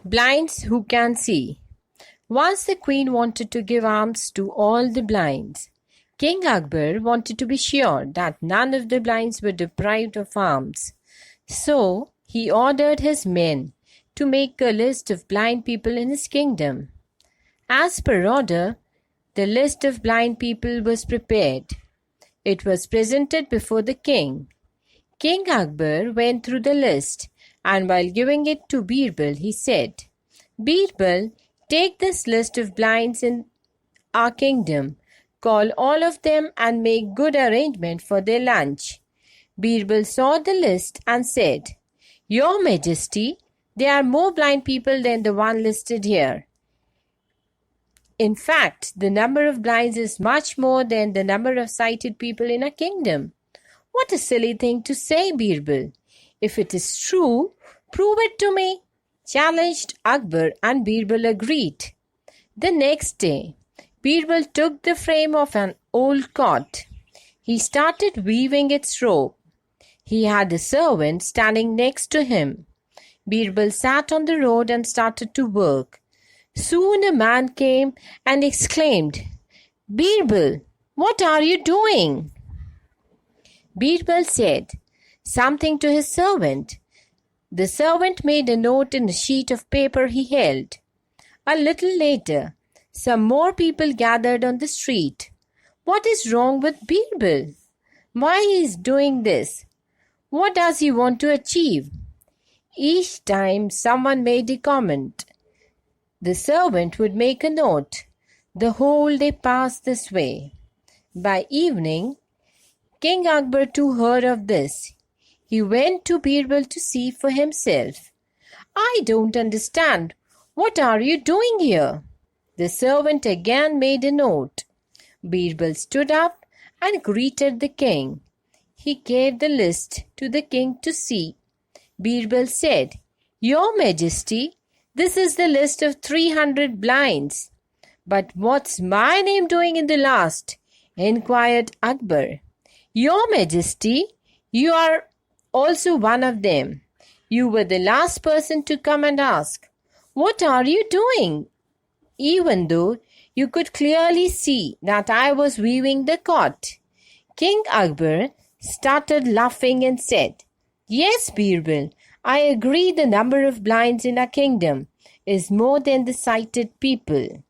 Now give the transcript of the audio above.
Blinds who can see. Once the queen wanted to give alms to all the blinds. King Akbar wanted to be sure that none of the blinds were deprived of alms. So he ordered his men to make a list of blind people in his kingdom. As per order, the list of blind people was prepared. It was presented before the king. King Akbar went through the list, and while giving it to Birbal, he said, "Birbal, take this list of blinds in our kingdom, call all of them and make good arrangement for their lunch." Birbal saw the list and said, "Your Majesty, there are more blind people than the one listed here. In fact, the number of blinds is much more than the number of sighted people in a kingdom." "What a silly thing to say, Birbal. If it is true, prove it to me," challenged Akbar, and Birbal agreed. The next day, Birbal took the frame of an old cot. He started weaving its rope. He had a servant standing next to him. Birbal sat on the road and started to work. Soon a man came and exclaimed, "Birbal, what are you doing?" Birbal said something to his servant. The servant made a note in a sheet of paper he held. A little later, some more people gathered on the street. "What is wrong with Birbal? Why he is doing this? What does he want to achieve?" Each time someone made a comment, the servant would make a note. The whole day passed this way. By evening, King Akbar too heard of this. He went to Birbal to see for himself. "I don't understand. What are you doing here?" The servant again made a note. Birbal stood up and greeted the king. He gave the list to the king to see. Birbal said, "Your Majesty, this is the list of 300 blinds." "But what's my name doing in the last?" inquired Akbar. "Your Majesty, you are also one of them. You were the last person to come and ask, 'What are you doing?' even though you could clearly see that I was weaving the cot." King Akbar started laughing and said, "Yes, Birbal, I agree the number of blinds in our kingdom is more than the sighted people."